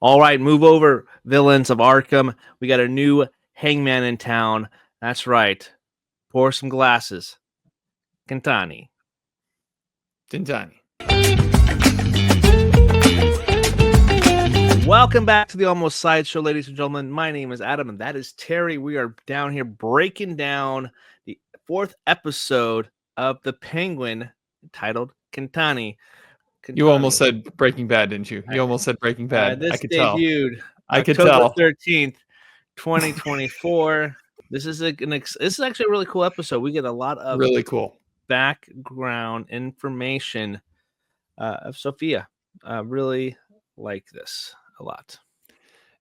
All right, move over, villains of Arkham. We got a new hangman in town. That's right. Pour some glasses. Kentani. Tintani. Welcome back to the Almost Sideshow, ladies and gentlemen. My name is Adam, and that is Terry. We are down here breaking down the fourth episode of The Penguin, titled Kentani. You almost said Breaking Bad, didn't you? You almost said Breaking Bad. This I could tell. debuted I could October tell. 13th, 2024. This is this is actually a really cool episode. We get a lot of Really cool background information of Sofia. Really like this a lot.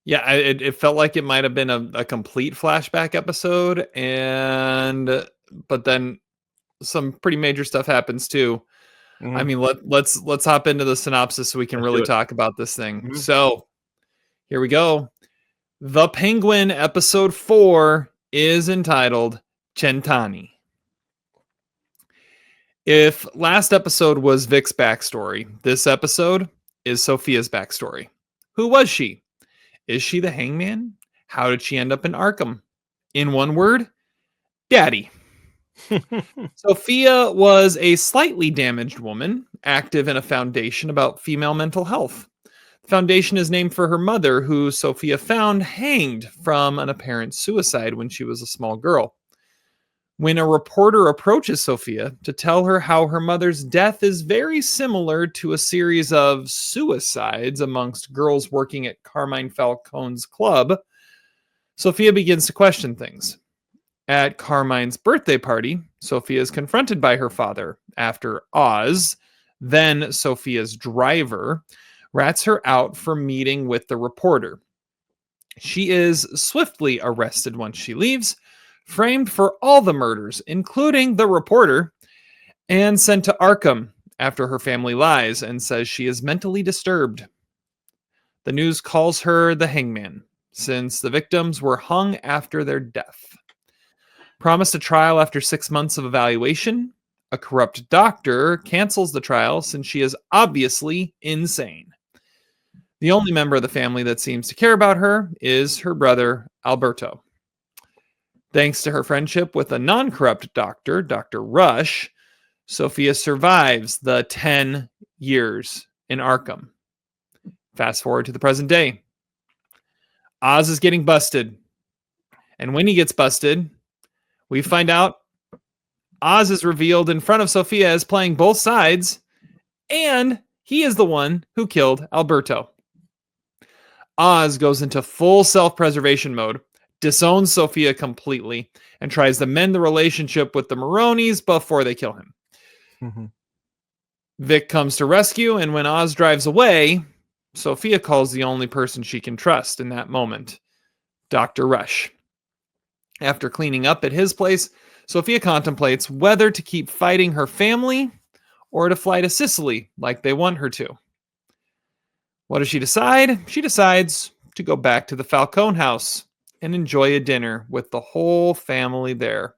Yeah, it felt like it might have been a complete flashback episode, but then some pretty major stuff happens too. Mhm. I mean, let's hop into the synopsis so we can really talk about this thing. Mhm. So here we go. The Penguin episode 4 is entitled Cent'anni. If last episode was Vic's backstory, this episode is Sofia's backstory. Who was she? Is she the hangman? How did she end up in Arkham? In one word, Daddy. Sofia was a slightly damaged woman, active in a foundation about female mental health. The foundation is named for her mother, who Sofia found hanged from an apparent suicide when she was a small girl. When a reporter approaches Sofia to tell her how her mother's death is very similar to a series of suicides amongst girls working at Carmine Falcone's club, Sofia begins to question things. At Carmine's birthday party, Sofia is confronted by her father after Oz, then Sofia's driver, rats her out for meeting with the reporter. She is swiftly arrested once she leaves, framed for all the murders, including the reporter, and sent to Arkham after her family lies and says she is mentally disturbed. The news calls her the hangman, since the victims were hung after their death. Promised a trial after 6 months of evaluation, a corrupt doctor cancels the trial since she is obviously insane. The only member of the family that seems to care about her is her brother, Alberto. Thanks to her friendship with a non-corrupt doctor, Dr. Rush, Sofia survives the 10 years in Arkham. Fast forward to the present day. Oz is getting busted. And when he gets busted, we find out Oz is revealed in front of Sofia as playing both sides, and he is the one who killed Alberto. Oz goes into full self-preservation mode, disowns Sofia completely, and tries to mend the relationship with the Maronis before they kill him. Mm-hmm. Vic comes to rescue, and when Oz drives away, Sofia calls the only person she can trust in that moment, Dr. Rush. After cleaning up at his place, Sofia contemplates whether to keep fighting her family or to fly to Sicily like they want her to. What does she decide? She decides to go back to the Falcone house and enjoy a dinner with the whole family there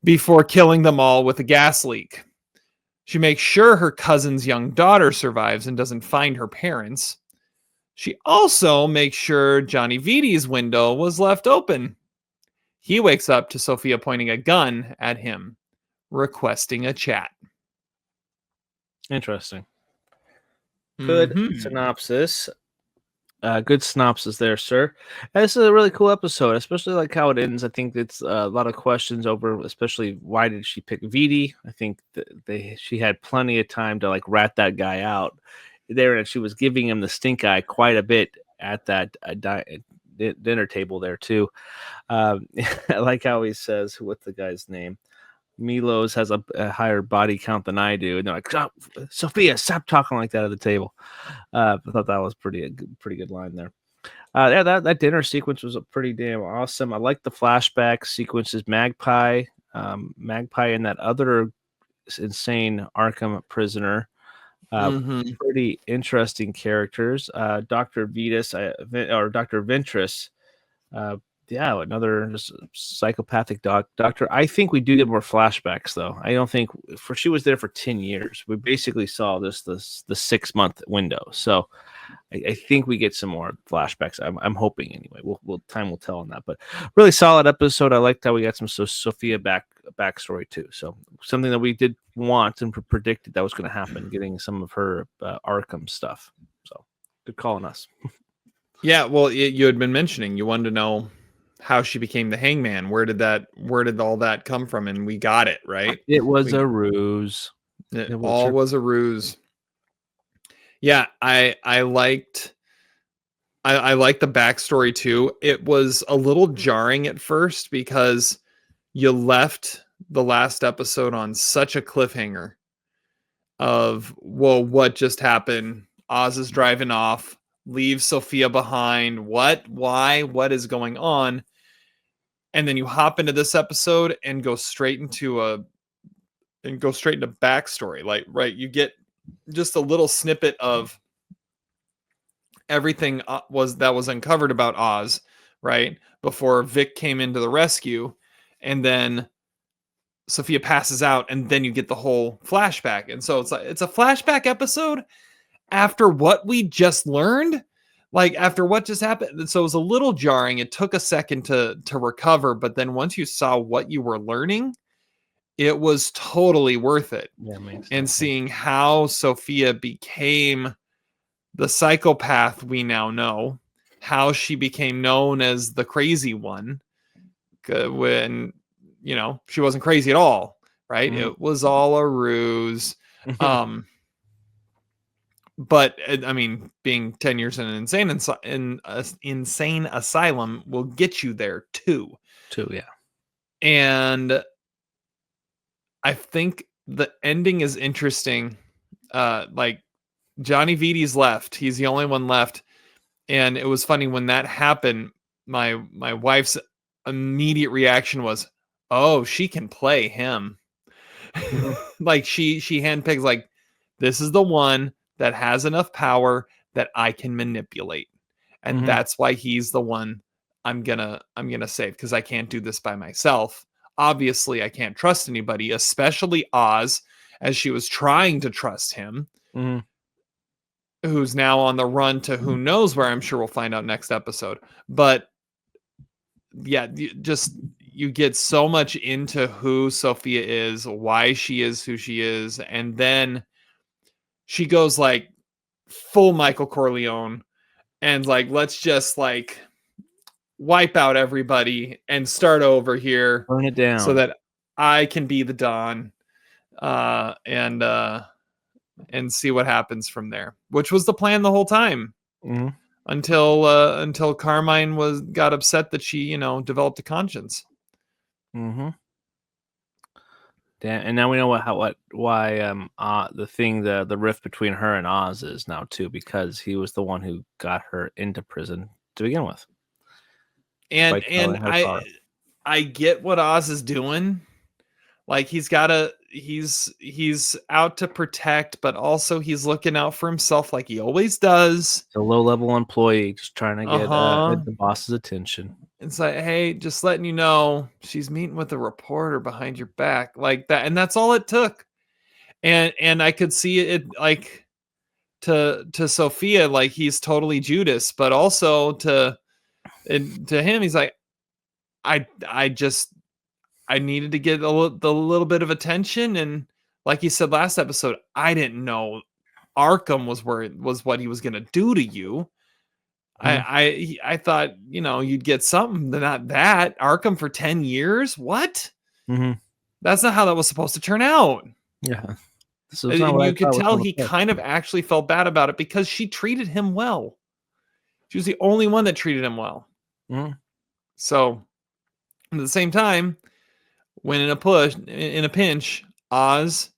before killing them all with a gas leak. She makes sure her cousin's young daughter survives and doesn't find her parents. She also makes sure Johnny Viti's window was left open. He wakes up to Sofia pointing a gun at him, requesting a chat. Interesting. Good synopsis. Good synopsis there, sir. This is a really cool episode, especially like how it ends. I think it's a lot of questions over, especially why did she pick Viti? I think she had plenty of time to like rat that guy out there, and she was giving him the stink eye quite a bit at that dinner table there too. I like how he says, what's the guy's name? Milos has a higher body count than I do, and they're like, oh, Sofia, stop talking like that at the table. I thought that was pretty good line there. Yeah, that dinner sequence was pretty damn awesome. I like the flashback sequences. Magpie and that other insane Arkham prisoner. Pretty interesting characters. Dr. Vitus or Dr. Ventress. Yeah, another psychopathic doctor. I think we do get more flashbacks, though. I don't think she was there for 10 years. We basically saw the 6 month window. So I think we get some more flashbacks. I'm hoping anyway. Time will tell on that. But really solid episode. I liked how we got some Sophia backstory too. So something that we did want and predicted that was going to happen, getting some of her Arkham stuff. So good calling us. Yeah, well, you had been mentioning you wanted to know how she became the Hangman. Where did all that come from? And we got it, right? It was a ruse. It all was a ruse. Yeah, I liked the backstory too. It was a little jarring at first because you left the last episode on such a cliffhanger of, well, what just happened? Oz is driving off, leaves Sophia behind. What? Why? What is going on? And then you hop into this episode and go straight into backstory. Like, right, you get just a little snippet of everything was uncovered about Oz, right? Before Vic came into the rescue, and then Sophia passes out, and then you get the whole flashback. And so it's a flashback episode after what we just learned, like after what just happened. And so it was a little jarring. It took a second to recover, but then once you saw what you were learning, it was totally worth it. Yeah, and seeing how Sophia became the psychopath we now know, how she became known as the crazy one, when, she wasn't crazy at all, right? Mm-hmm. It was all a ruse. But I mean, being 10 years in an insane asylum will get you there too. Yeah. And I think the ending is interesting. Like, Johnny Vidi's left. He's the only one left. And it was funny when that happened, my wife's immediate reaction was, oh, she can play him. Mm-hmm. Like she handpicks, like, this is the one that has enough power that I can manipulate. And mm-hmm. that's why he's the one I'm gonna save, because I can't do this by myself. Obviously, I can't trust anybody, especially Oz, as she was trying to trust him. Mm-hmm. Who's now on the run to who knows where. I'm sure we'll find out next episode. But yeah, you get so much into who Sophia is, why she is who she is, and then she goes like full Michael Corleone and like, let's just like wipe out everybody and start over here, burn it down, so that I can be the Don, and see what happens from there, which was the plan the whole time. Mm-hmm. Until Carmine got upset that she, developed a conscience. Mm-hmm. Damn, and now we know why the rift between her and Oz is now too, because he was the one who got her into prison to begin with. And I get what Oz is doing. Like, he's out to protect, but also he's looking out for himself like he always does. It's a low-level employee just trying to get the boss's attention. It's like, hey, just letting you know, she's meeting with a reporter behind your back, like that. And that's all it took. And I could see it, like, to Sophia, like, he's totally Judas, but also to him, he's like, I needed to get the little bit of attention. And like you said last episode, I didn't know Arkham was what he was going to do to you. Mm-hmm. I thought, you'd get something, not that. Arkham for 10 years? What? Mm-hmm. That's not how that was supposed to turn out. Yeah. And you could tell he kind of actually felt bad about it because she treated him well. She was the only one that treated him well. Mm-hmm. So at the same time, when in a pinch, Oz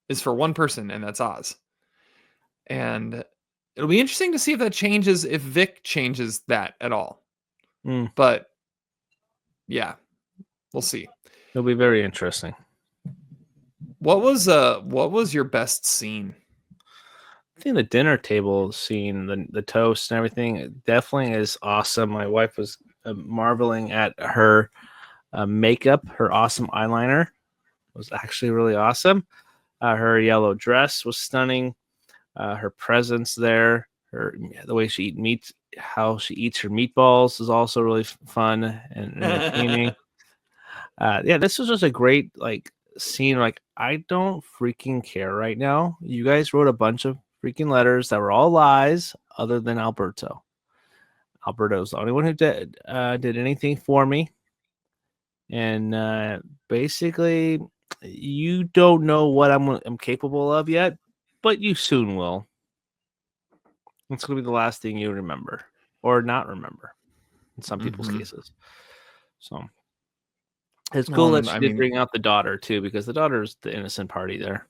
is for one person, and that's Oz. And it'll be interesting to see if that changes, if Vic changes that at all. But yeah, we'll see. It'll be very interesting. What was your best scene? I think the dinner table scene, the toast and everything, definitely is awesome. My wife was marveling at her makeup. Her awesome eyeliner was actually really awesome. Her yellow dress was stunning. Her presence there, the way she how she eats her meatballs is also really fun and entertaining. Yeah, this was just a great scene. Like, I don't freaking care right now. You guys wrote a bunch of freaking letters that were all lies, other than Alberto. Alberto's the only one who did anything for me, and basically, you don't know what I'm capable of yet, but you soon will. It's gonna be the last thing you remember or not remember in some people's cases. So it's cool that she did bring out the daughter too, because the daughter's the innocent party there.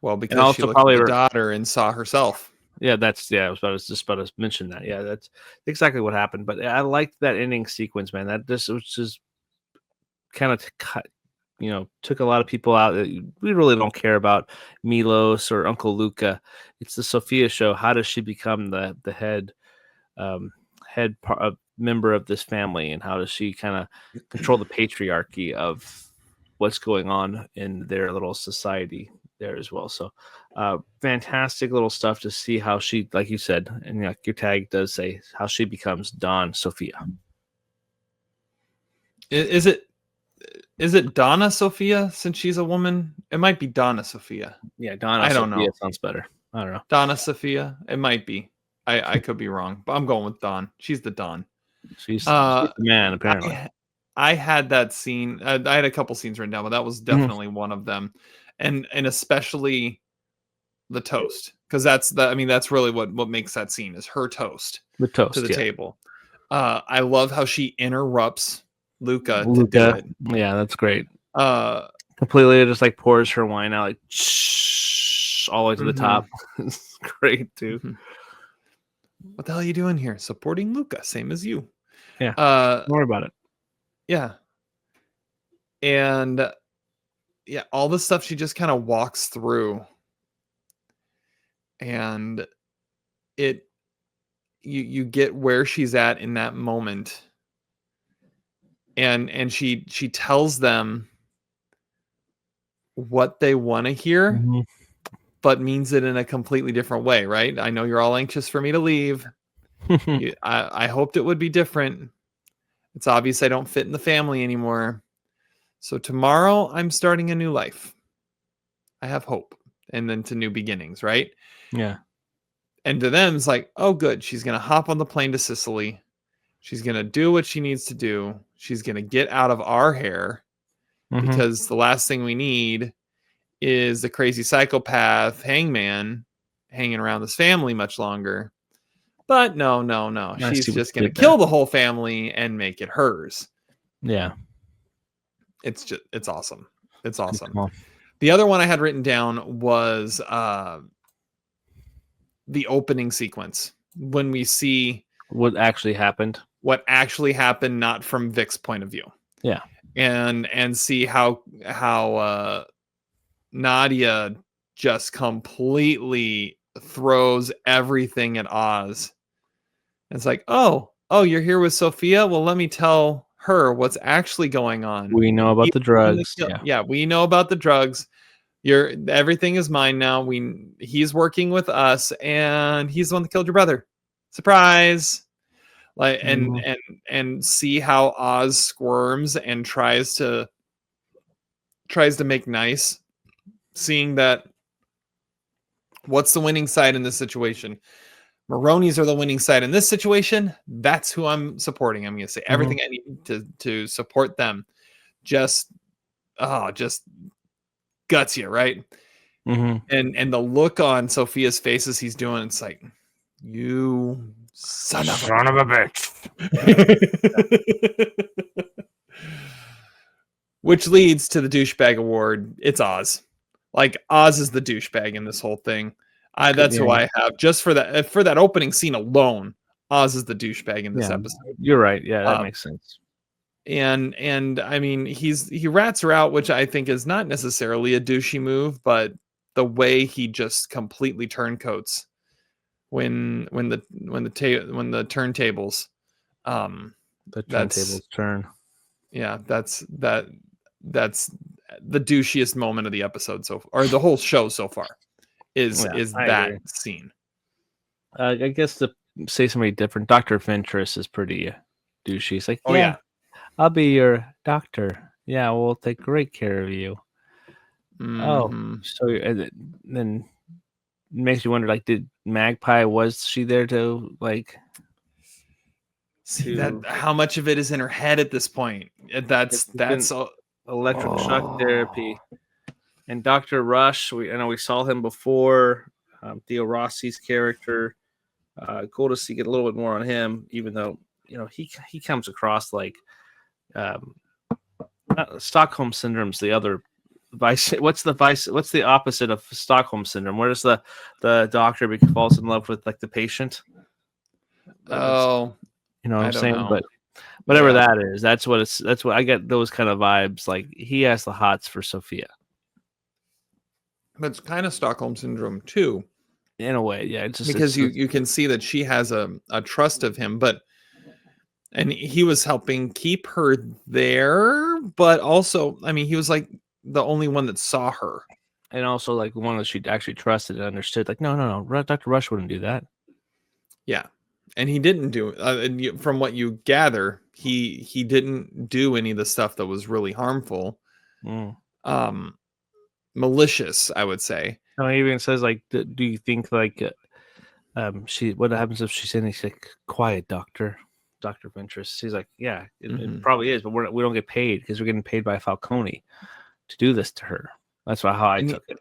Well, because she looked at the daughter and saw herself. Yeah, I was just about to mention that. Yeah, that's exactly what happened. But I liked that ending sequence, man. That this was just kind of cut, took a lot of people out. We really don't care about Milos or Uncle Luca. It's the Sofia show. How does she become the head member of this family, and how does she kind of control the patriarchy of what's going on in their little society there as well? So fantastic little stuff to see how she, like you said, and your tag does say, how she becomes Dawn Sofia. Is it Donna Sofia, since she's a woman? It might be Donna Sofia. Yeah, Donna Sofia sounds better. I don't know. Donna Sofia. It might be. I could be wrong, but I'm going with Dawn. She's the Dawn. She's the man, apparently. I had that scene. I had a couple scenes written down, but that was definitely one of them, and especially the toast, because that's really what makes that scene, is her toast. The toast to the table. I love how she interrupts Luca to do it. Yeah, that's great. Completely just pours her wine out all the way to the top. It's great too. What the hell are you doing here? Supporting Luca, same as you. Yeah. Don't worry about it. Yeah. And yeah, all the stuff she just kind of walks through, and you get where she's at in that moment. And she tells them what they want to hear, but means it in a completely different way, right? I know you're all anxious for me to leave. I hoped it would be different. It's obvious I don't fit in the family anymore. So tomorrow I'm starting a new life. I have hope. And then to new beginnings, right? Yeah. And to them, it's like, oh, good. She's going to hop on the plane to Sicily. She's going to do what she needs to do. She's going to get out of our hair, because the last thing we need is the crazy psychopath hangman hanging around this family much longer. But no. She's just going to kill the whole family and make it hers. Yeah. It's awesome. It's awesome. Cool. The other one I had written down was the opening sequence, when we see what actually happened, not from Vic's point of view. Yeah. And see how Nadia just completely throws everything at Oz. It's like, oh, you're here with Sofia? Well, let me tell her what's actually going on. We know about the drugs. Yeah, we know about the drugs. Everything is mine now. He's working with us, and he's the one that killed your brother. Surprise! And see how Oz squirms and tries to make nice, seeing that what's the winning side in this situation? Maroni's are the winning side in this situation. That's who I'm supporting. I'm going to say everything I need to support them. Just guts you, right? And the look on Sofia's face as he's doing, it's like, you son of a bitch. Which leads to the douchebag award. It's Oz. Oz is the douchebag in this whole thing. That's who I have, just for that opening scene alone. Oz is the douchebag in this episode. You're right. Yeah, that makes sense. And I mean, he rats her out, which I think is not necessarily a douchey move, but the way he just completely turncoats when the turntables turn. Yeah, that's the douchiest moment of the episode or the whole show so far is that scene. I guess to say somebody different, Dr. Ventress is pretty douchey. He's like, Oh yeah, yeah. I'll be your doctor. Yeah, we'll take great care of you. Oh, Hmm. so then makes you wonder, like, did Magpie, was she there to like See that to how much of it is in her head at this point? get That's all. electric shock Oh. therapy? And Dr. Rush, I know we saw him before. Theo Rossi's character. Cool to see get a little bit more on him, even though he comes across like um, Stockholm syndrome's the other vice. What's the vice? What's the opposite of Stockholm syndrome? Where does the doctor falls in love with like the patient? Oh, You know what I I'm don't saying? know. But whatever Yeah. that is, that's what it's. That's what I get. Those kind of vibes. Like he has the hots for Sofia But it's kind of Stockholm syndrome too, in a way. Yeah, because you can see that she has a trust of him, and he was helping keep her there, but also, I mean, he was like the only one that saw her. and also like one that she actually trusted and understood. Like no, Dr. Rush wouldn't do that. Yeah. And he didn't do from what you gather, he didn't do any of the stuff that was really harmful. Mm. Um malicious, I would say. No, he even says like, do you think like she? What happens if she's in? He's like, quiet, Doctor Ventress. He's like, yeah, it Mhm. probably is, but we don't get paid because we're getting paid by Falcone to do this to her. That's how I And took it.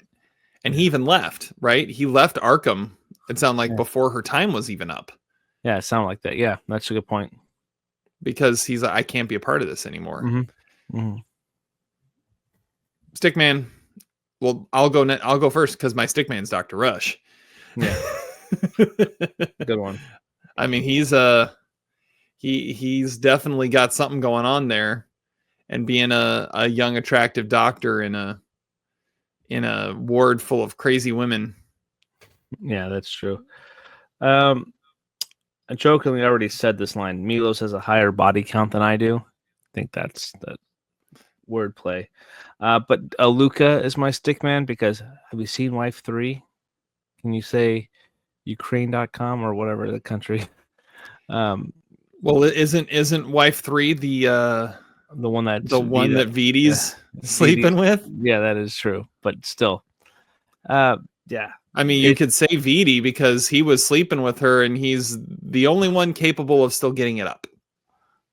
he even left, right? He left Arkham. It sounded like Yeah, before her time was even up, yeah, it sounded like that. Yeah, that's a good point. because he's like, I can't be a part of this anymore. Hmm. Hmm. Stickman. Well, I'll go first because my Stickman's Dr. Rush. Yeah, good one. I mean, he's definitely got something going on there, and being a young attractive doctor in a ward full of crazy women. Yeah, that's true. Um, I jokingly already said this line. Milos has a higher body count than I do. I think that's the wordplay. But Luca is my stick man because have you seen Wife 3? Can you say Ukraine.com or whatever the country? Um, Well, isn't wife 3 the one that's the one Vita. that Yeah, VD's VD. sleeping with? Yeah, that is true. But still, uh, yeah, I mean, you it could say VD because he was sleeping with her and he's the only one capable of still getting it up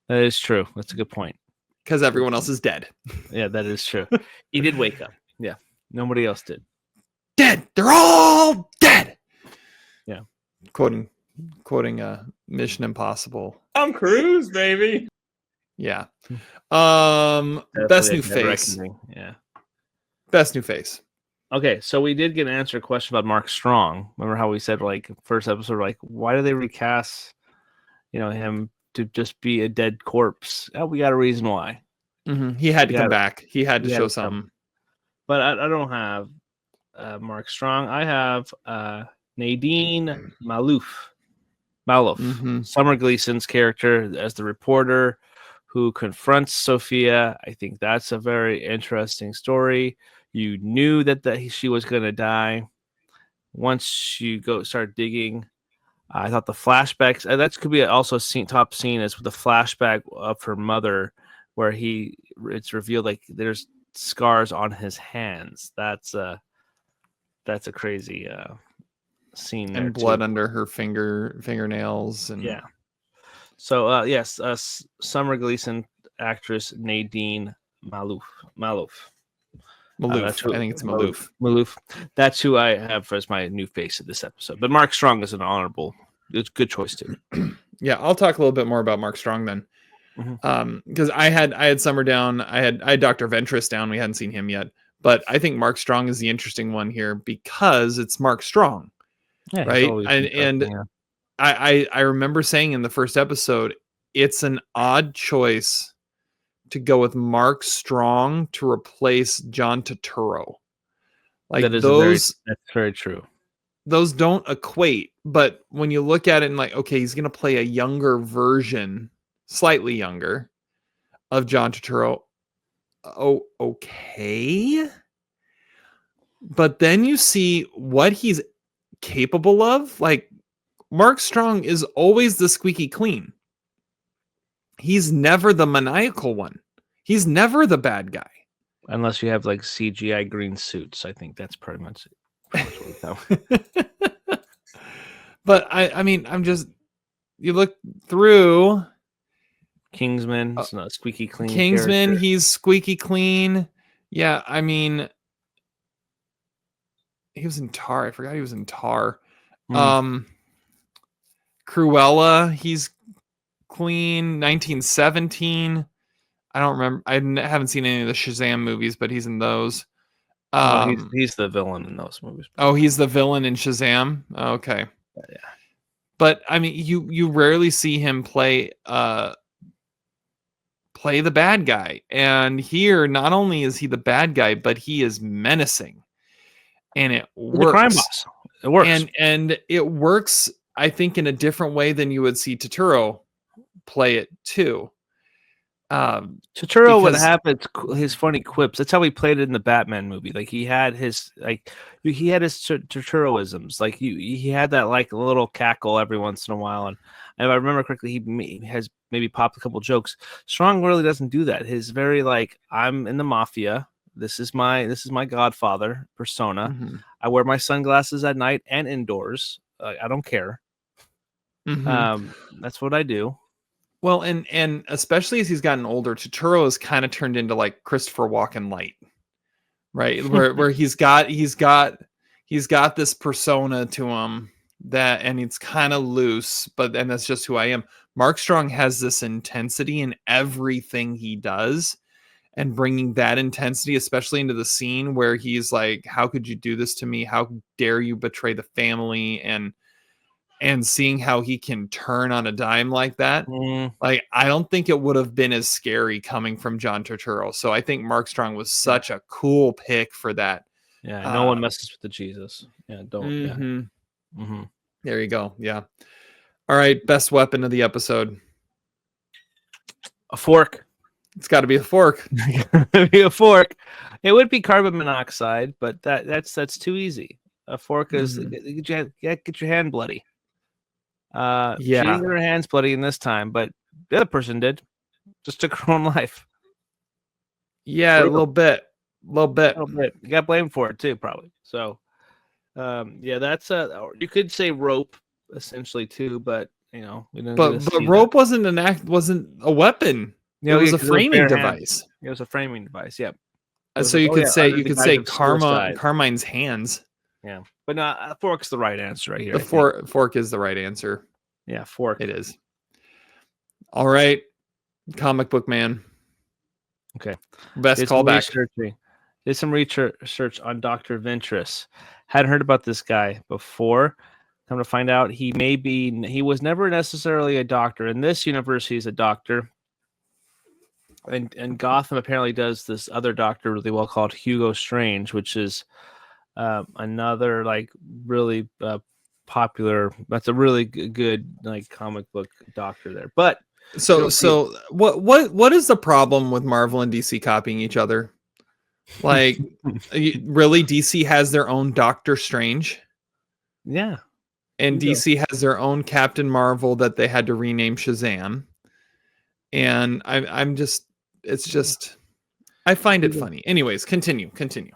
that is true. That's a good point. because everyone else is dead. Yeah, that is true. He did wake up. Yeah, nobody else did. Dead. They're all dead. Yeah. Quoting Mission Impossible. Tom Cruise, baby. Yeah. Definitely Best a new dead face. reckoning. Yeah. Best new face. Okay, so we did get an answer question about Mark Strong. Remember how we said like first episode, like why do they recast, him to just be a dead corpse? Oh, we got a reason why. He had to Yeah, come back. He had to he had show to come. something. But I don't have Mark Strong. I have Nadine Malouf. Mhm. Summer Gleason's character as the reporter who confronts Sophia. I think that's a very interesting story. You knew that she was going to die. Once you start digging, I thought the flashbacks, that could be also top scene is with the flashback of her mother, where it's revealed like there's scars on his hands. That's a crazy scene there And blood too. under her fingernails and Yeah. So yes, Summer Gleason actress Nadine Malouf. Maloof. That's who, I think it's Maloof. Malouf. That's who I have as my new face of this episode. But Mark Strong is an honorable. It's a good choice too. Yeah, I'll talk a little bit more about Mark Strong then. Because I had Summer down, I had Dr. Ventress down. We hadn't seen him yet, but I think Mark Strong is the interesting one here because it's Mark Strong, Yeah, he's right? always And yeah. I remember saying in the first episode, it's an odd choice to go with Mark Strong to replace John Turturro. Like That's very true. those don't equate, but when you look at it and like, okay, he's going to play a younger version, slightly younger, of John Turturro. Oh, okay. But then you see what he's capable of. Like, Mark Strong is always the squeaky clean. He's never the maniacal one. He's never the bad guy. Unless you have like CGI green suits. I think that's pretty much it. But I mean, you look through Kingsman, it's not a squeaky clean Kingsman, character. he's squeaky clean. Yeah, I mean, he was in Tar. I forgot he was in Tar. Cruella, he's clean. 1917. I don't remember. I haven't seen any of the Shazam movies, but he's in those. He's the villain in those movies. Oh, he's the villain in Shazam. Okay. Yeah. But I mean, you rarely see him play the bad guy. And here, not only is he the bad guy, but he is menacing. And it works. The crime boss. It works. And it works, I think, in a different way than you would see Turturro play it too. Turturro would have his funny quips. That's how he played it in the Batman movie. Like he had his Turturroisms. Like he had that like little cackle every once in a while. And if I remember correctly, he has maybe popped a couple jokes. Strong really doesn't do that. His very like, I'm in the mafia. This is my Godfather persona. Mm-hmm. I wear my sunglasses at night and indoors. I don't care. Mm-hmm. That's what I do. Well, and especially as he's gotten older, Turturro has kind of turned into like Christopher Walken light, right? Where he's got this persona to him and it's kind of loose, and that's just who I am. Mark Strong has this intensity in everything he does, and bringing that intensity, especially into the scene where he's like, "How could you do this to me? How dare you betray the family?" And seeing how he can turn on a dime like that, like I don't think it would have been as scary coming from John Turturro. So I think Mark Strong was such a cool pick for that. Yeah, no one messes with the Jesus. Yeah, don't. Mm-hmm. Yeah. Mm-hmm. There you go. Yeah. All right, best weapon of the episode. A fork. It's got to be a fork. Be a fork. It would be carbon monoxide, but that's too easy. A fork is get your hand bloody. She didn't get her hands bloody in this time, but the other person did. Just took her own life. Yeah, a little bit. You got blamed for it too, probably. So, yeah, that's you could say rope essentially too, but we didn't. But rope wasn't a weapon. It was a framing device. It was a framing device. Yeah. So you could say Carmine's hands. Yeah, but no, fork's the right answer right here. The fork is the right answer. Yeah, fork. It is. All right, comic book man. Okay. Best callback. Did some research on Dr. Ventress. Hadn't heard about this guy before. Come to find out, he was never necessarily a doctor. In this universe, he's a doctor. And Gotham apparently does this other doctor really well called Hugo Strange, which is another like really popular. That's a really good like comic book doctor there. But so what is the problem with Marvel and DC copying each other? Like, really, DC has their own Doctor Strange. Yeah, and DC has their own Captain Marvel that they had to rename Shazam. And I find it funny. Anyways, continue.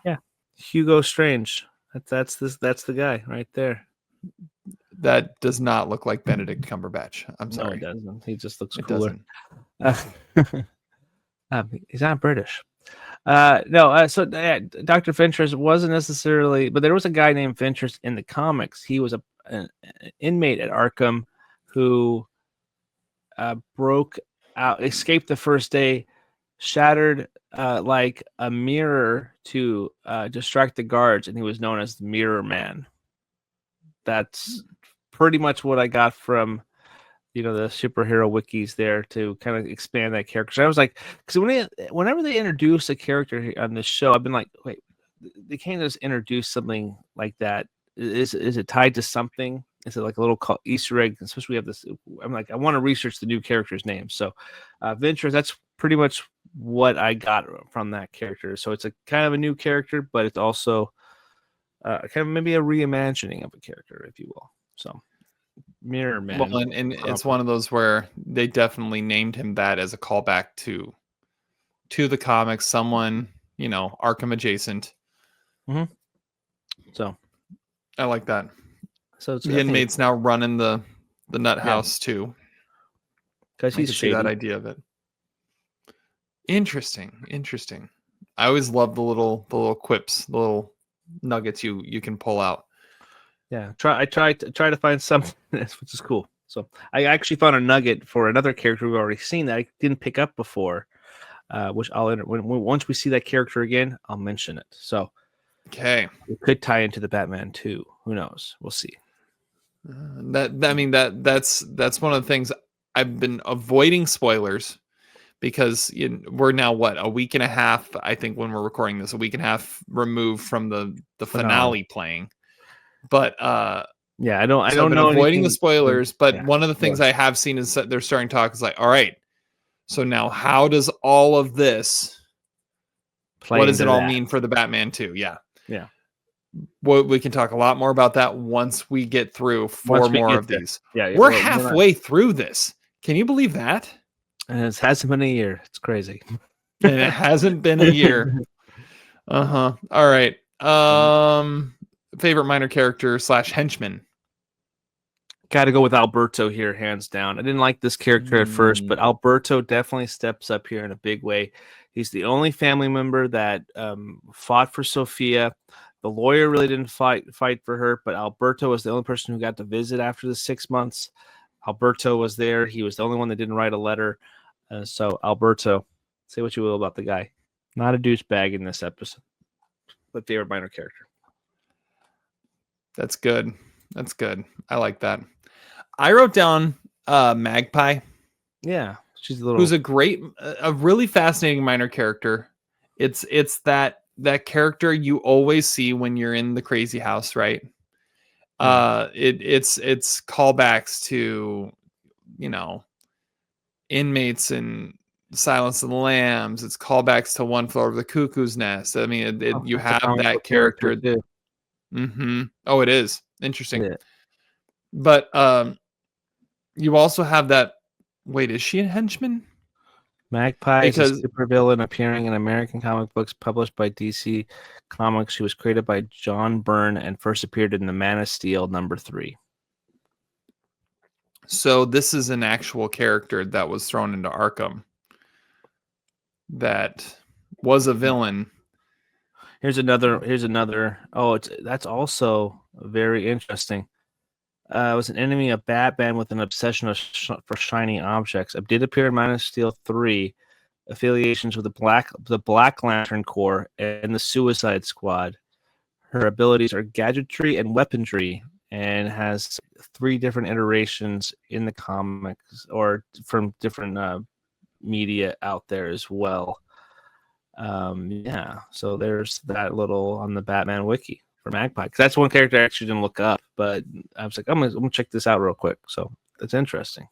Yeah. Hugo Strange. That's the guy right there. That does not look like Benedict Cumberbatch. I'm sorry. No, it doesn't. He just looks cooler. He's not British. So Dr. Ventress wasn't necessarily, but there was a guy named Ventress in the comics. He was an inmate at Arkham who broke out, escaped the first day, shattered like a mirror to distract the guards, and he was known as the Mirror Man. That's pretty much what I got from the superhero wikis there to kind of expand that character. So I was like, because whenever they introduce a character on this show, I've been like, wait, they can't just introduce something like that. Is it tied to something? Is it like a little Easter egg? Especially we have this. I'm like, I want to research the new character's name. So, Ventress, that's pretty much what I got from that character. So it's a kind of a new character, but it's also kind of maybe a reimagining of a character, if you will. So Mirror Man. Well, and it's one of those where they definitely named him that as a callback to the comics. Someone, Arkham adjacent. Mm-hmm. So I like that. So the inmate's now running the nut house too. Because he's see that idea of it. Interesting. I always love the little quips, the little nuggets you can pull out. Yeah, I try to find something which is cool. So I actually found a nugget for another character we've already seen that I didn't pick up before, which I'll once we see that character again, I'll mention it. So okay, it could tie into the Batman too. Who knows? We'll see. That's one of the things I've been avoiding spoilers because we're now a week and a half. I think when we're recording this, a week and a half removed from the finale playing. But yeah, I don't I've been know avoiding anything. The spoilers. But Yeah, one of the things I have seen is that they're starting to talk is like, all right, so now how does all of this? What does it all mean for the Batman 2? Yeah. Well, we can talk a lot more about that once we get through four more of these. Yeah, we're halfway through this. Can you believe that? And it hasn't been a year. It's crazy. And it hasn't been a year. All right. Favorite minor character / henchman. Got to go with Alberto here, hands down. I didn't like this character at first, but Alberto definitely steps up here in a big way. He's the only family member that fought for Sofia. The lawyer really didn't fight for her, but Alberto was the only person who got to visit after the 6 months. Alberto was there. He was the only one that didn't write a letter. So Alberto, say what you will about the guy. Not a douchebag in this episode, but favorite minor character. That's good. I like that. I wrote down Magpie. Yeah, she's who's a really fascinating minor character. It's that character you always see when you're in the crazy house, right? It's callbacks to inmates and Silence of the Lambs. It's callbacks to One Flew Over the Cuckoo's Nest. I mean, you have that character. Oh, it is interesting. Yeah. But you also have that. Wait, is she a henchman? Magpie is a supervillain appearing in American comic books published by DC Comics. She was created by John Byrne and first appeared in the Man of Steel #3. So this is an actual character that was thrown into Arkham that was a villain. Here's another. Oh, that's also very interesting. Was an enemy of Batman with an obsession for shiny objects. Did appear in Man of Steel 3, affiliations with the Black Lantern Corps and the Suicide Squad. Her abilities are gadgetry and weaponry, and has 3 different iterations in the comics or from different media out there as well. So there's that little on the Batman wiki for Magpie, because that's one character I actually didn't look up, but I was like, I'm gonna check this out real quick. So that's interesting.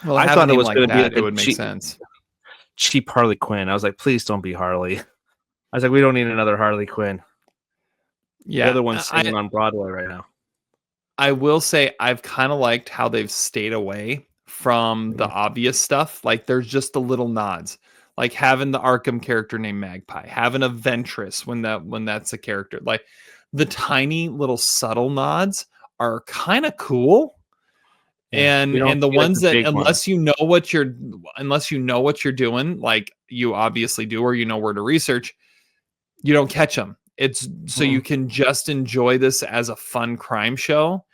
Well, I thought it was going to be like it would make sense. Cheap Harley Quinn. I was like, please don't be Harley. I was like, we don't need another Harley Quinn. Yeah, the other one's singing on Broadway right now. I will say I've kind of liked how they've stayed away from the obvious stuff. Like there's just the little nods. Like having the Arkham character named Magpie, having a Ventress when that's a character. Like the tiny little subtle nods are kind of cool. Yeah, and the ones that unless you know what you're doing, like you obviously do, or you know where to research, you don't catch them. It's so you can just enjoy this as a fun crime show.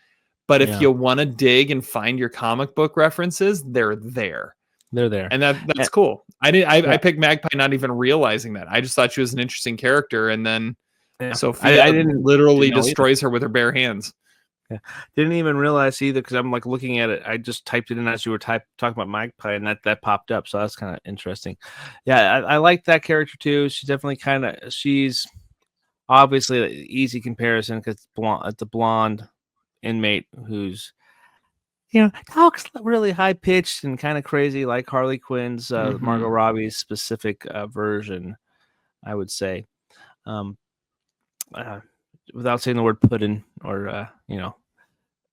But if you want to dig and find your comic book references, they're there. They're there, and that's cool. I picked Magpie not even realizing that. I just thought she was an interesting character, and then Sofia literally destroys her with her bare hands. Yeah, didn't even realize either, because I'm like looking at it. I just typed it in as you were talking about Magpie, and that popped up. So that's kind of interesting. Yeah, I like that character too. She's definitely she's obviously an easy comparison because it's a blonde inmate who's talks really high pitched and kind of crazy, like Harley Quinn's Margot Robbie's specific version, I would say. Without saying the word pudding or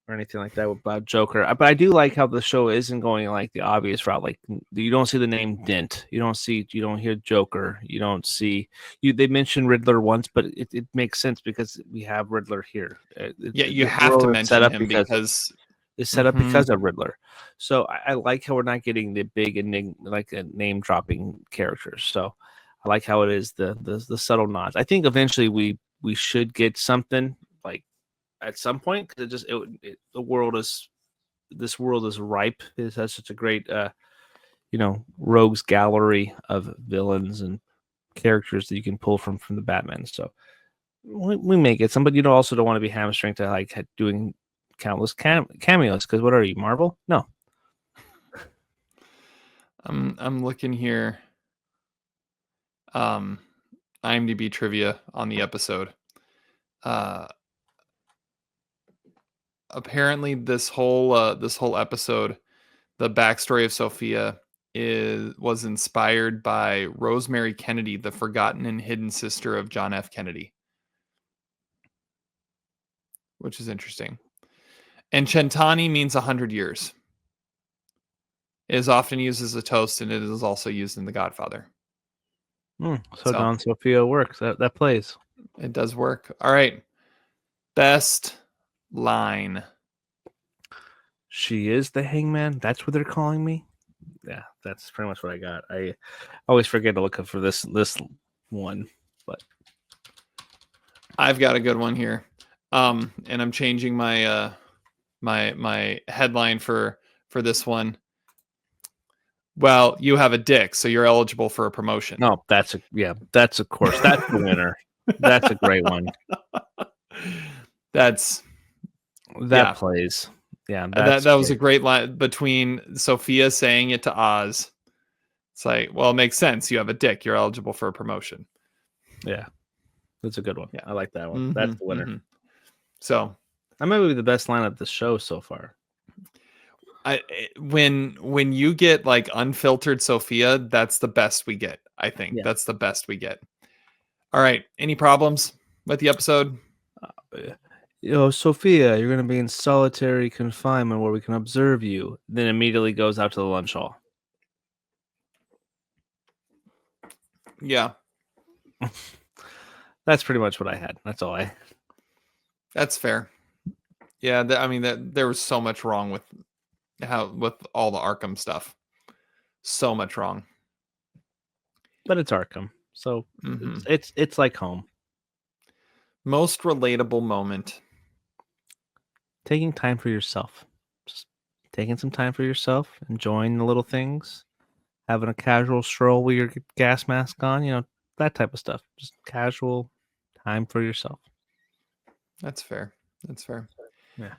or anything like that about Joker. But I do like how the show isn't going like the obvious route. Like you don't see the name Dent, you don't hear Joker, you don't see you. They mentioned Riddler once, but it makes sense because we have Riddler here. You The have to world is set mention up him because it's set up because of Riddler. So I like how we're not getting the big like a name dropping characters. So I like how it is the subtle nods. I think eventually we should get something like at some point because the world is this world is ripe. It has such a great rogues gallery of villains and characters that you can pull from the Batman. So we may get some, but you also don't want to be hamstring to like doing countless cameos because what are you, Marvel? No. I'm looking here. IMDb trivia on the episode. Apparently this whole episode, the backstory of Sofia was inspired by Rosemary Kennedy, the forgotten and hidden sister of John F. Kennedy, which is interesting. And Cent'anni means 100 years. It is often used as a toast, and it is also used in The Godfather. So Don Sofia works. That plays. It does work. All right. Best line. She is the hangman. That's what they're calling me. Yeah, that's pretty much what I got. I always forget to look up for this one, but I've got a good one here. And I'm changing my my headline for this one. Well, you have a dick, so you're eligible for a promotion. No, that's of course that's the winner. That's a great one. That plays. Yeah, that was a great line between Sofia saying it to Oz. It's like, well, it makes sense. You have a dick. You're eligible for a promotion. Yeah, that's a good one. Yeah, I like that one. That's the winner. So that might be the best line of the show so far. When you get like unfiltered Sofia, that's the best we get. I think that's the best we get. All right. Any problems with the episode? Sofia, you're going to be in solitary confinement where we can observe you. Then immediately goes out to the lunch hall. Yeah. That's pretty much what I had. That's all I. That's fair. Yeah. There was so much wrong with all the Arkham stuff. So much wrong. But it's Arkham. So it's like home. Most relatable moment. Taking time for yourself. Just taking some time for yourself, enjoying the little things, having a casual stroll with your gas mask on, that type of stuff. Just casual time for yourself. That's fair. Yeah.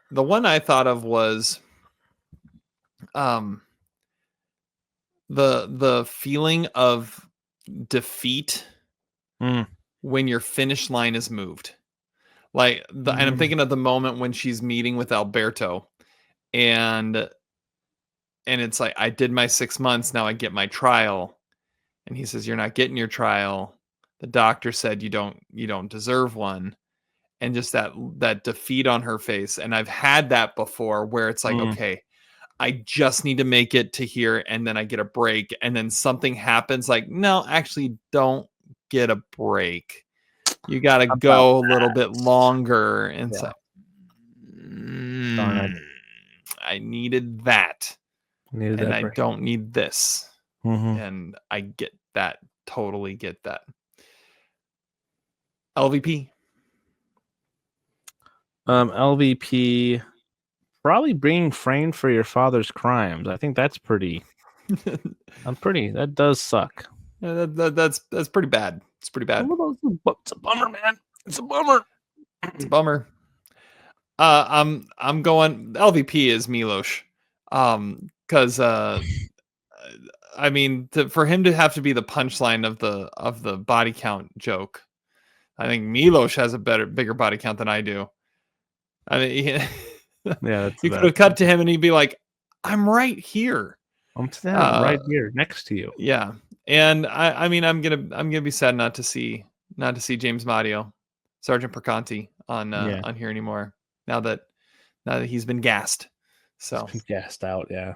The one I thought of was the feeling of defeat when your finish line is moved. Like and I'm thinking of the moment when she's meeting with Alberto and it's like, I did my 6 months, now I get my trial. And he says, you're not getting your trial. The doctor said you don't deserve one. And just that defeat on her face. And I've had that before where it's like, okay, I just need to make it to here and then I get a break. And then something happens like, no, actually don't get a break. You got to go a little bit longer. And it's like, I needed that. I don't need this. And I get that. Totally get that. LVP. LVP, probably being framed for your father's crimes. I think that's pretty. That does suck. Yeah, that's pretty bad. It's pretty bad. It's a bummer, man. It's a bummer. It's a bummer. I'm going. LVP is Milos. Because for him to have to be the punchline of the body count joke, I think Milos has a bigger body count than I do. I mean, you could have cut to him and he'd be like, "I'm right here. I'm standing right here next to you." Yeah, and I'm gonna be sad not to see James Mario, Sergeant Perconti on here anymore. now that he's been gassed. So Gassed out, yeah.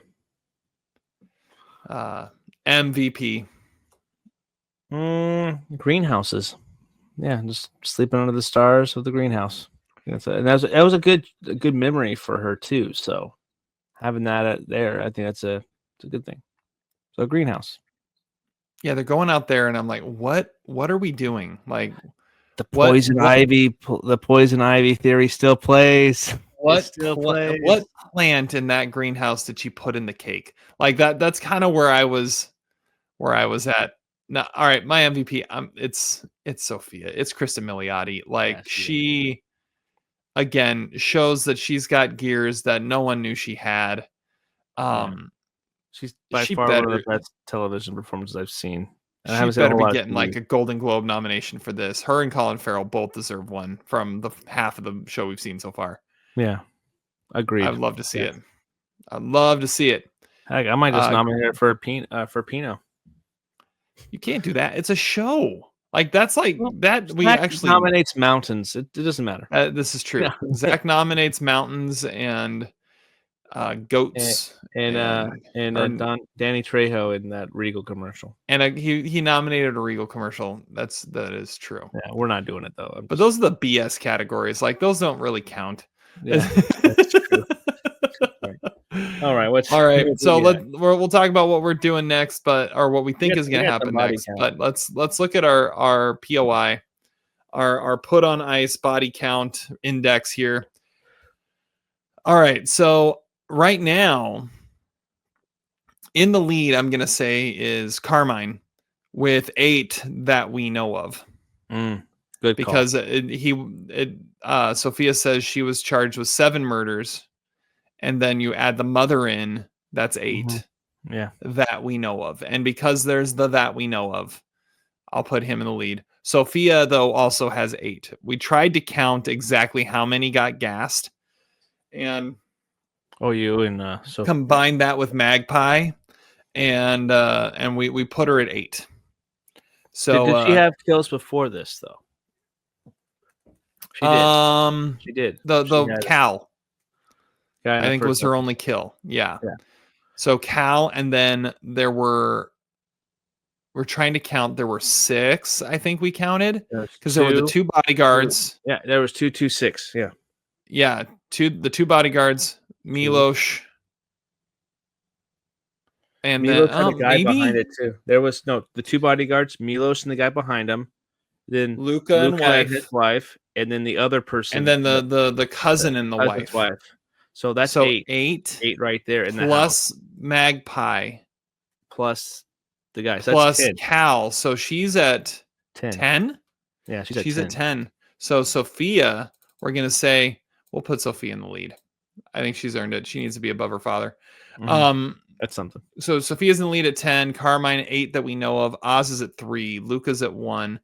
MVP. Greenhouses. Yeah, just sleeping under the stars of the greenhouse. And that was a good memory for her too. So having that there, I think it's a good thing. So greenhouse. Yeah, they're going out there, and I'm like, what are we doing? Like The poison ivy theory still plays. What plays. what plant in that greenhouse did she put in the cake? Like that's kind of where I was at. Now, all right, my MVP, it's Sofia. It's Cristin Milioti. Like she again shows that she's got gears that no one knew she had. She's by far one of the best television performances I've seen. And she better be getting like a Golden Globe nomination for this. Her and Colin Farrell both deserve one from the half of the show we've seen so far. Yeah, agreed. I'd love to see it. I'd love to see it. Heck, I might just nominate her for Pinot. You can't do that. It's a show. Like that's like that. We actually nominates mountains. It doesn't matter. This is true. Yeah. Zach nominates mountains and goats and Danny Trejo in that Regal commercial. And he nominated a Regal commercial. That is true. Yeah, we're not doing it though. But those are the BS categories. Like those don't really count. Yeah, that's true. All right. So we'll talk about what we're doing next, or what we think is going to happen next. Count. But let's look at our POI, our put on ice body count index here. All right. So right now, in the lead, I'm going to say is Carmine with 8 that we know of. Good because Sofia says she was charged with 7 murders. And then you add the mother in, that's 8. Mm-hmm. Yeah. That we know of. And because there's that we know of, I'll put him in the lead. Sofia, though, also has 8. We tried to count exactly how many got gassed. And you and Sofia. Combine that with Magpie. And we put her at 8. So did she have kills before this, though? She did. She did. The Cal. I think was her only kill. Yeah. So Cal, and then we're trying to count. There were 6, I think we counted, because there were the 2 bodyguards. Yeah, there was 2, 2, 6. Yeah. Yeah, the 2 bodyguards, Milos, and Milos then and the guy behind it too. There was the 2 bodyguards, Milos and the guy behind him, then Luca and his wife, and then the other person, and then the cousin and the wife. So that's 8. 8 right there in plus the house. Magpie, plus the guy, so plus that's 10. Cal. So she's at 10. Yeah, she's at 10. So Sofia, we're gonna say we'll put Sofia in the lead. I think she's earned it. She needs to be above her father. Mm-hmm. That's something. So Sofia's in the lead at 10. Carmine 8 that we know of. Oz is at 3. Luca's at 1,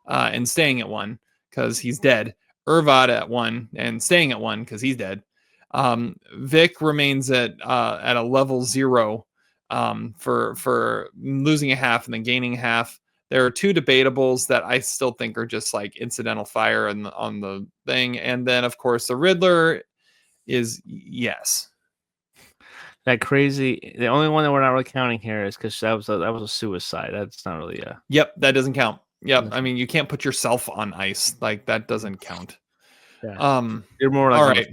and staying at 1 because he's dead. Irvad at 1 and staying at 1 because he's dead. Vic remains at a level 0 for losing a half and then gaining a half. There are 2 debatables that I still think are just like incidental fire on the thing, and then of course the Riddler is yes. That crazy. The only one that we're not really counting here is because that was a suicide. That's not really a. Yep, that doesn't count. Yep, I mean you can't put yourself on ice, like that doesn't count. Yeah. You're more like all right.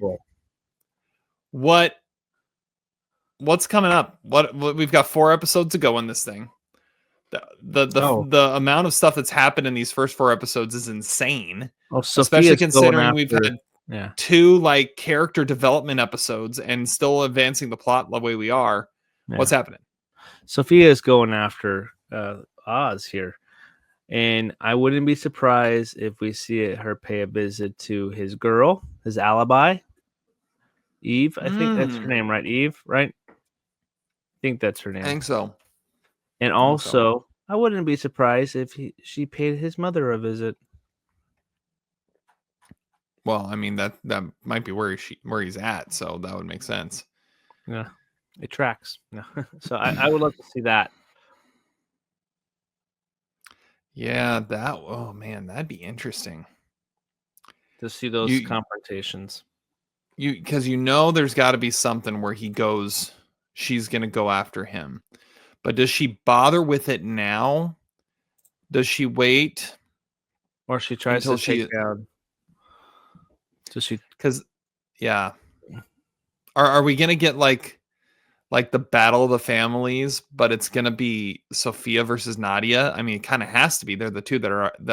What's coming up? What we've got 4 episodes to go in this thing. The amount of stuff that's happened in these first 4 episodes is insane. Especially considering we've had 2 like character development episodes and still advancing the plot the way we are. Yeah. What's happening? Sofia is going after Oz here, and I wouldn't be surprised if we see her pay a visit to his girl, his alibi. Eve, I think that's her name, right? Eve, right? I think that's her name. I think so. And also, I wouldn't be surprised if she paid his mother a visit. Well, I mean that might be where he's at, so that would make sense. Yeah, it tracks. Yeah. So I would love to see that. Yeah, that'd be interesting to see those confrontations. because there's got to be something where he goes, she's gonna go after him. But does she bother with it now? Does she wait Or she tries until to take down. So she, because yeah. Are we gonna get like the battle of the families, but it's gonna be Sofia versus Nadia? I mean, it kind of has to be. They're the two that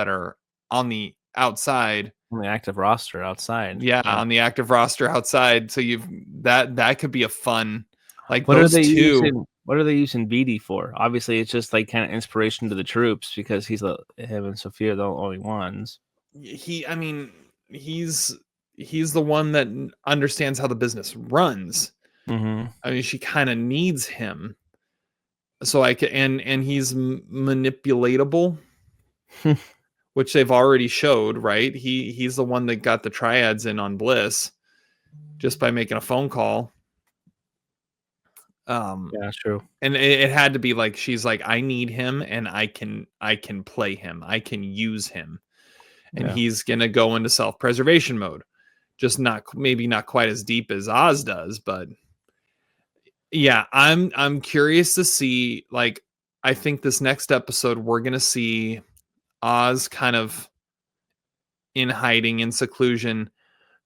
are on the outside. on the active roster outside. Yeah, on the active roster outside. So that could be a fun, like, What those are they two. using? What are they using BD for? Obviously, it's just like kind of inspiration to the troops because him and Sofia are the only ones. I mean, he's the one that understands how the business runs. Mm-hmm. I mean, she kind of needs him. So I can, and he's manipulatable, which they've already showed, right? He's the one that got the triads in on Bliss just by making a phone call. Yeah, true. And it had to be like, she's like, I need him, and I can play him, I can use him, and he's gonna go into self-preservation mode. Just maybe not quite as deep as Oz does, but yeah, I'm curious to see. Like, I think this next episode we're gonna see Oz kind of in hiding, in seclusion,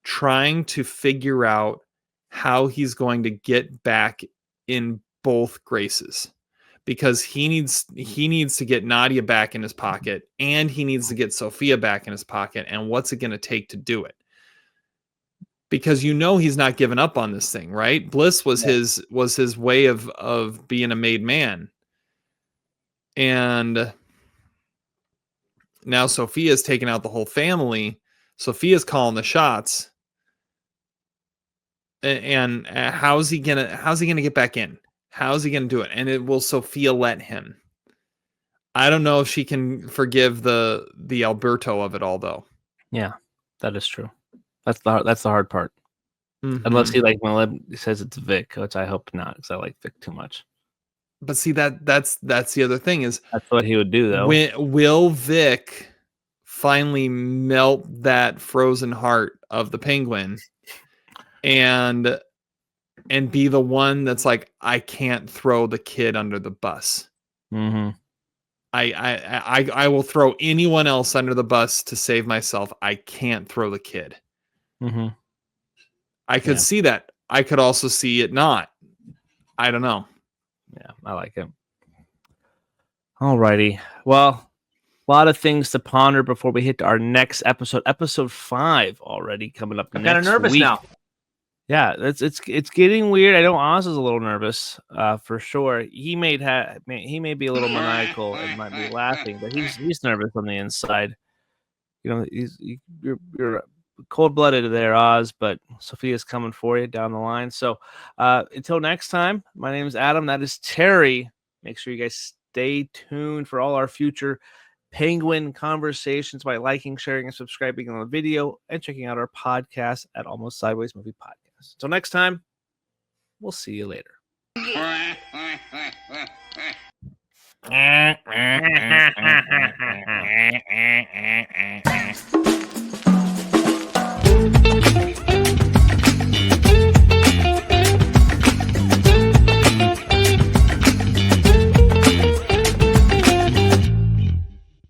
trying to figure out how he's going to get back in both Graces, because he needs to get Nadia back in his pocket, and he needs to get Sofia back in his pocket. And what's it going to take to do it? Because he's not giving up on this thing, right? Bliss was his way of being a made man, and now Sophia's taking out the whole family. Sophia's calling the shots. And how's he gonna get back in? How's he gonna do it? And will Sofia let him? I don't know if she can forgive the Alberto of it all, though. Yeah, that is true. That's the hard part. Mm-hmm. Unless he says it's Vic, which I hope not, because I like Vic too much. But see, that's the other thing is, that's what he would do, though. Will Vic finally melt that frozen heart of the Penguin and be the one that's like, I can't throw the kid under the bus. Mm-hmm. I will throw anyone else under the bus to save myself. I can't throw the kid. Mm-hmm. I could see that. I could also see it not. I don't know. Yeah, I like it. Alrighty. Well, a lot of things to ponder before we hit our next episode. Episode 5 already coming up. I'm kind of nervous now. Yeah, it's getting weird. I know Oz is a little nervous, for sure. He may be a little maniacal and might be laughing, but he's nervous on the inside. You're cold-blooded there, Oz, but Sophia's coming for you down the line. So until next time, my name is Adam. That is Terry. Make sure you guys stay tuned for all our future Penguin conversations by liking, sharing, and subscribing on the video and checking out our podcast at Almost Sideways Movie Podcast. Until next time, we'll see you later.